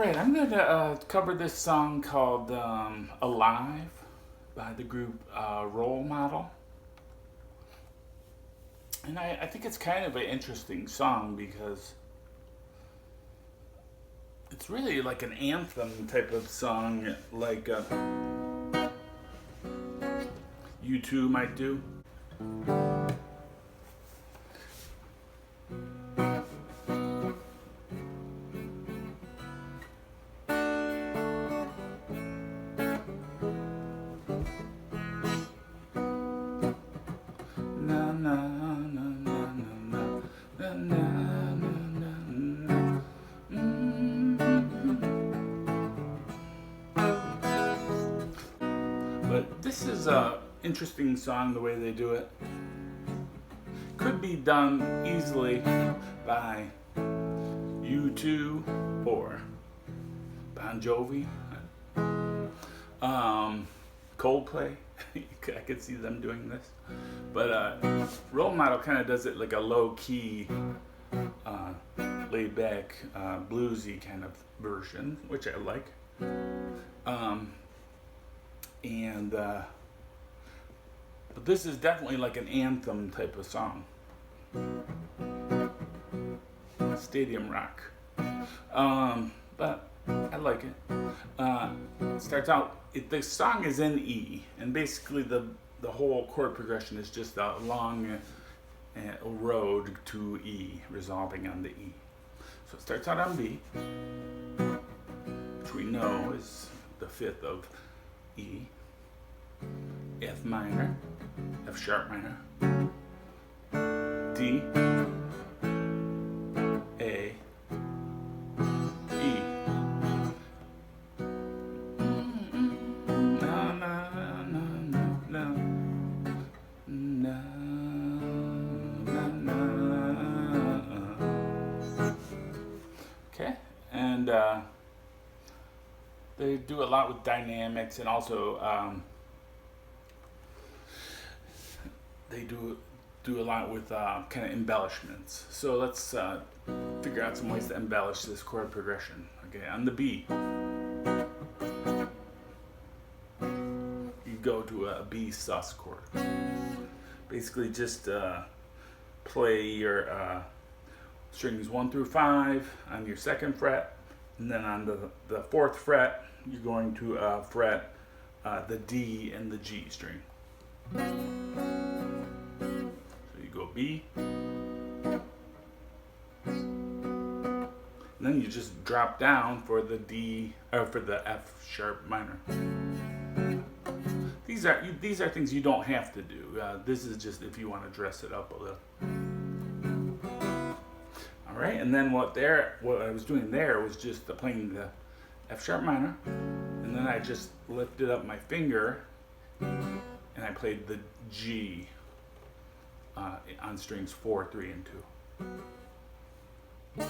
Alright, I'm going to cover this song called Alive by the group Role Model. And I think it's kind of an interesting song because it's really like an anthem type of song, like U2 might do. Na na na na na na na na na na. But this is a interesting song the way they do it. Could be done easily by U2 or Bon Jovi, Coldplay. I could see them doing this, but Role Model kind of does it like a low-key, laid-back, bluesy kind of version, which I like. But this is definitely like an anthem type of song. Stadium rock. But I like it. It starts out, the song is in E, and basically the whole chord progression is just a long road to E, resolving on the E. So it starts out on B, which we know is the fifth of E, F minor, F sharp minor, D, A, E. Na na na na na na na. Okay, and they do a lot with dynamics, and also they do a lot with kind of embellishments. So let's figure out some ways to embellish this chord progression. Okay, on the B, you go to a B sus chord. Basically, just play your strings 1 through 5 on your second fret, and then on the fourth fret, you're going to fret the D and the G string. Go B, and then you just drop down for the D or for the F sharp minor. These are things you don't have to do. This is just if you want to dress it up a little. All right, and then what I was doing there was just playing the F sharp minor, and then I just lifted up my finger and I played the G. On strings 4, 3, and 2.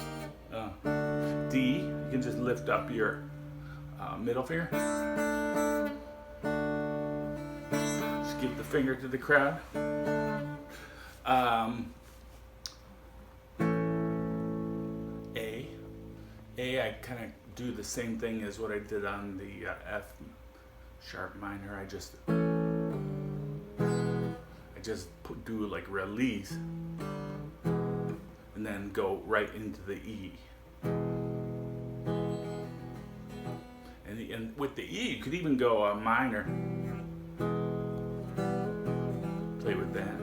D, you can just lift up your middle finger. Just give the finger to the crowd. A, I kind of do the same thing as what I did on the F sharp minor. I just do like release and then go right into the E. And with the E, you could even go a minor. Play with that.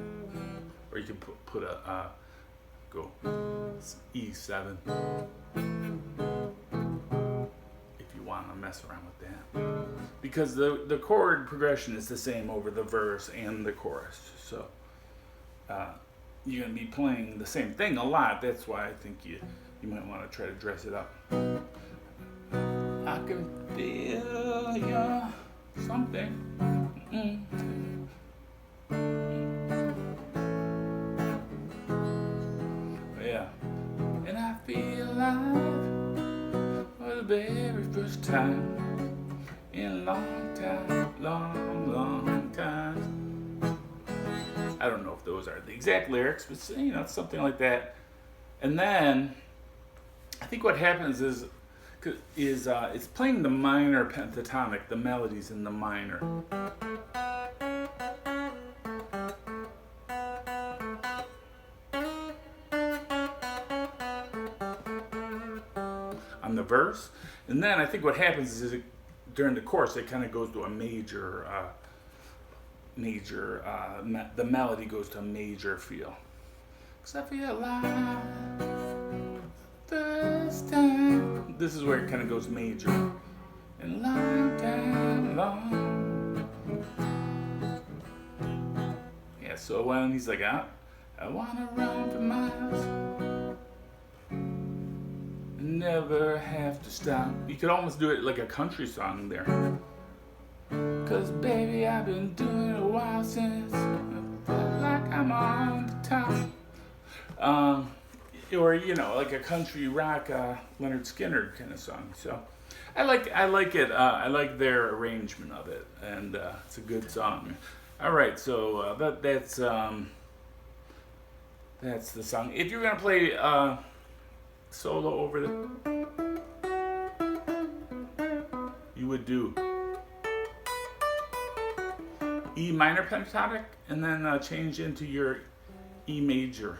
Or you can put a go E7 if you want to mess around with that. Because the chord progression is the same over the verse and the chorus. So you're going to be playing the same thing a lot. That's why I think you might want to try to dress it up. I can feel your something. Yeah. And I feel alive for the very first time in a long time, long time. I don't know if those are the exact lyrics, but it's something like that. And then I think what happens is is it's playing the minor pentatonic, the melodies in the minor. On the verse, and then I think what happens is during the chorus it kind of goes to a major, the melody goes to a major feel. 'Cause I feel alive this time. This is where it kind of goes major. And long time long. Yeah, so when he's like, I wanna run for miles. Never have to stop. You could almost do it like a country song there. 'Cause baby, I've been doing it a while since I felt like I'm on the top. Or like a country rock Leonard Skinner kind of song. So I like it. I like their arrangement of it, and it's a good song. All right, so that's the song. If you're gonna play solo over you would do E minor pentatonic, and then change into your E major.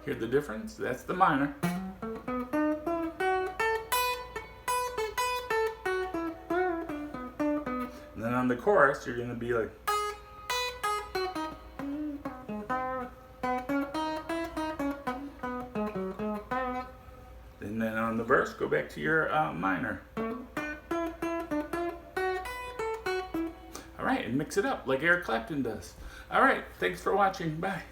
Hear the difference? That's the minor. And then on the chorus, you're going to be like. And then on the verse, go back to your minor. All right, and mix it up like Eric Clapton does. All right, thanks for watching. Bye.